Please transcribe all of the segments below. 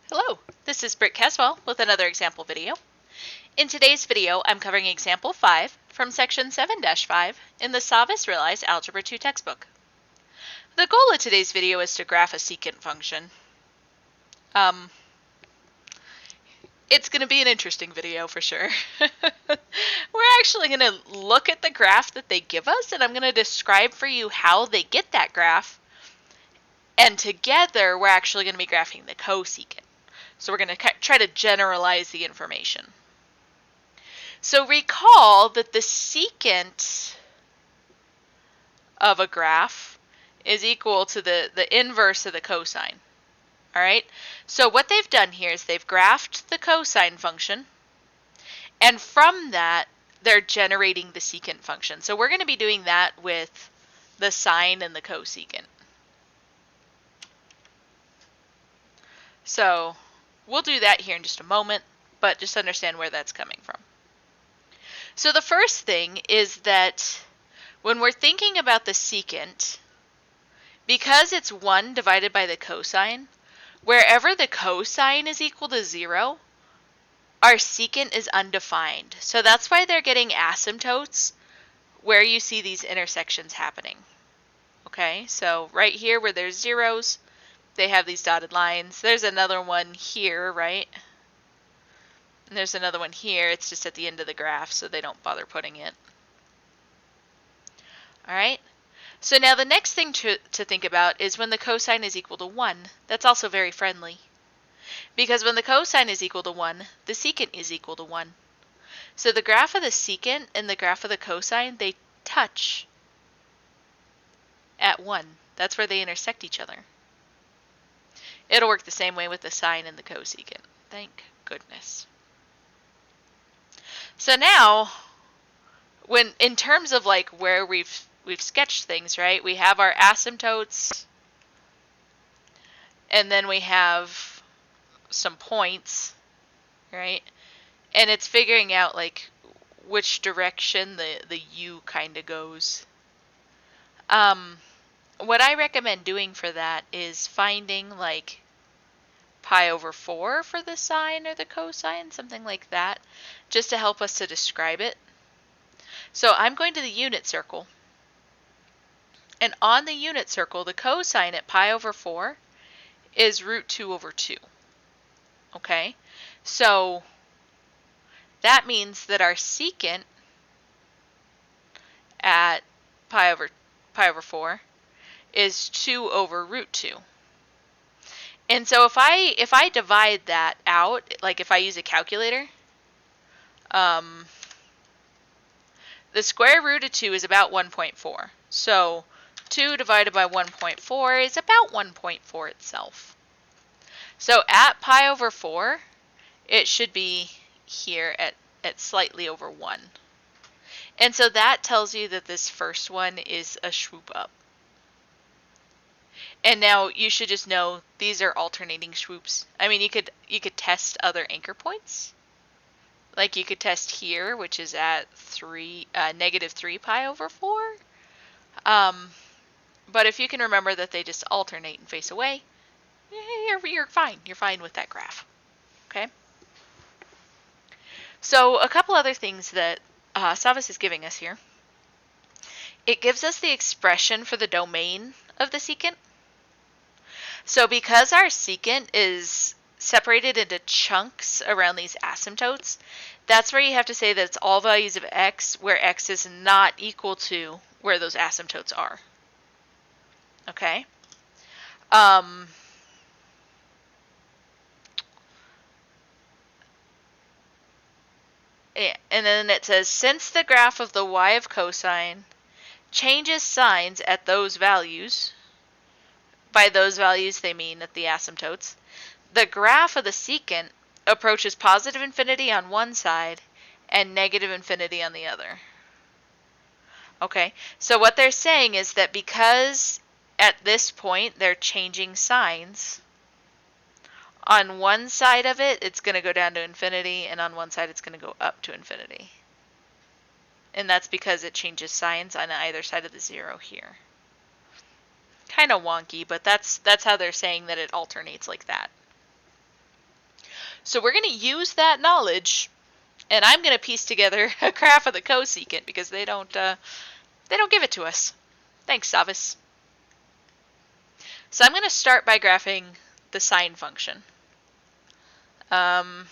Hello, this is Britt Caswell with another example video. In today's video, I'm covering example 5 from section 7-5 in the SavvasRealize Algebra 2 textbook. The goal of today's video is to graph a secant function. It's going to be an interesting video for sure. We're actually going to look at the graph that they give us, and I'm going to describe for you how they get that graph. And together, we're actually going to be graphing the cosecant. So we're going to try to generalize the information. So recall that the secant of a graph is equal to the inverse of the cosine. All right? So what they've done here is they've graphed the cosine function, and from that, they're generating the secant function. So we're going to be doing that with the sine and the cosecant. So we'll do that here in just a moment, but just understand where that's coming from. So the first thing is that when we're thinking about the secant, because it's 1 divided by the cosine, wherever the cosine is equal to 0, our secant is undefined. So that's why they're getting asymptotes where you see these intersections happening. Okay, so right here where there's zeros, they have these dotted lines. There's another one here, right? And there's another one here. It's just at the end of the graph, so they don't bother putting it. All right? So now the next thing to think about is when the cosine is equal to 1. That's also very friendly. Because when the cosine is equal to 1, the secant is equal to 1. So the graph of the secant and the graph of the cosine, they touch at 1. That's where they intersect each other. It'll work the same way with the sine and the cosecant. Thank goodness. So now, when in terms of like where we've sketched things, right? We have our asymptotes, and then we have some points, right? And it's figuring out like which direction the U kind of goes. What I recommend doing for that is finding like pi over 4 for the sine or the cosine, something like that, just to help us to describe it. So I'm going to the unit circle. And on the unit circle, the cosine at pi over 4 is root 2 over 2. Okay? So that means that our secant at pi over 4 is 2 over root 2. And so if I divide that out, like if I use a calculator, the square root of 2 is about 1.4. So 2 divided by 1.4 is about 1.4 itself. So at pi over 4, it should be here at slightly over 1. And so that tells you that this first one is a swoop up. And now you should just know these are alternating swoops. I mean, you could test other anchor points. Like you could test here, which is at negative 3 pi over 4. But if you can remember that they just alternate and face away, you're fine. You're fine with that graph. Okay? So a couple other things that Savvas is giving us here. It gives us the expression for the domain of the secant. So because our secant is separated into chunks around these asymptotes, that's where you have to say that it's all values of x where x is not equal to where those asymptotes are. Okay? And then it says, since the graph of the y of cosine changes signs at those values, by those values they mean at the asymptotes, the graph of the secant approaches positive infinity on one side and negative infinity on the other. Okay, so what they're saying is that because at this point they're changing signs, on one side of it, it's going to go down to infinity, and on one side it's going to go up to infinity. And that's because it changes signs on either side of the 0 here. Kind of wonky, but that's how they're saying that it alternates like that. So we're going to use that knowledge, and I'm going to piece together a graph of the cosecant because they don't give it to us. Thanks, Savvas. So I'm going to start by graphing the sine function. Remember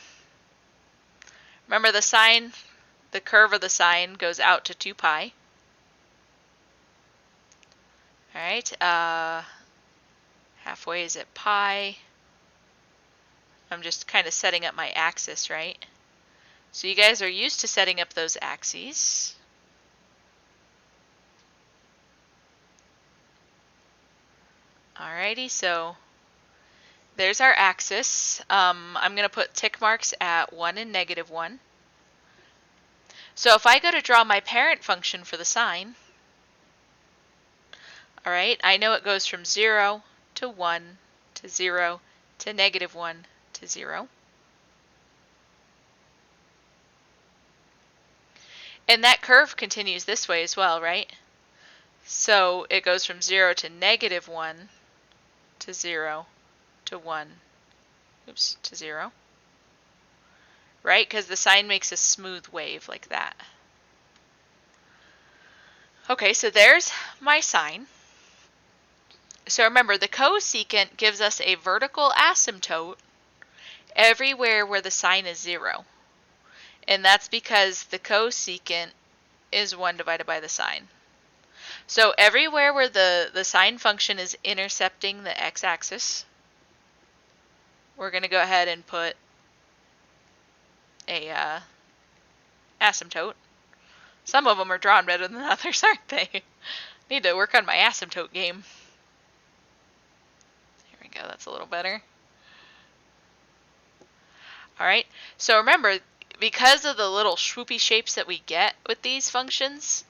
the sine, the curve of the sine goes out to 2 pi. All right, halfway is at pi. I'm just kind of setting up my axis, right? So you guys are used to setting up those axes. Alrighty, so there's our axis. I'm going to put tick marks at 1 and -1. So if I go to draw my parent function for the sine, alright, I know it goes from 0 to 1 to 0 to -1 to 0. And that curve continues this way as well, right? So it goes from 0 to -1 to 0 to 1, to 0. Right? Because the sine makes a smooth wave like that. Okay, so there's my sine. So remember, the cosecant gives us a vertical asymptote everywhere where the sine is 0. And that's because the cosecant is 1 divided by the sine. So everywhere where the sine function is intercepting the x-axis, we're going to go ahead and put a asymptote. Some of them are drawn better than others, aren't they? Need to work on my asymptote game. There we go, that's a little better. Alright, so remember, because of the little swoopy shapes that we get with these functions,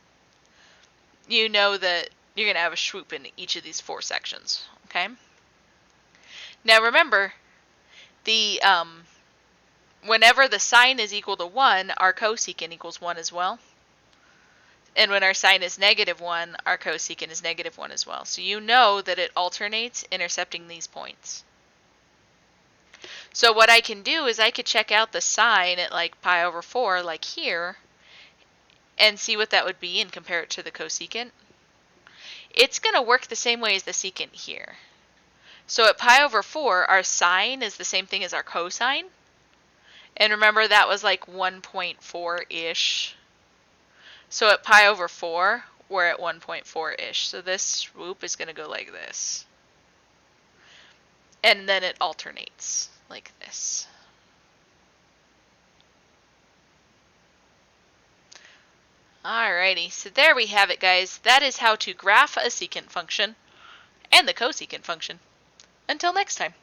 you know that you're going to have a swoop in each of these 4 sections, okay? Now remember, whenever the sine is equal to 1, our cosecant equals 1 as well. And when our sine is -1, our cosecant is -1 as well. So you know that it alternates intercepting these points. So what I can do is I could check out the sine at like pi over 4, like here, and see what that would be and compare it to the cosecant. It's going to work the same way as the secant here. So at pi over 4, our sine is the same thing as our cosine. And remember, that was like 1.4-ish. So at pi over 4, we're at 1.4-ish. So this swoop is going to go like this. And then it alternates like this. Alrighty, so there we have it, guys. That is how to graph a secant function and the cosecant function. Until next time.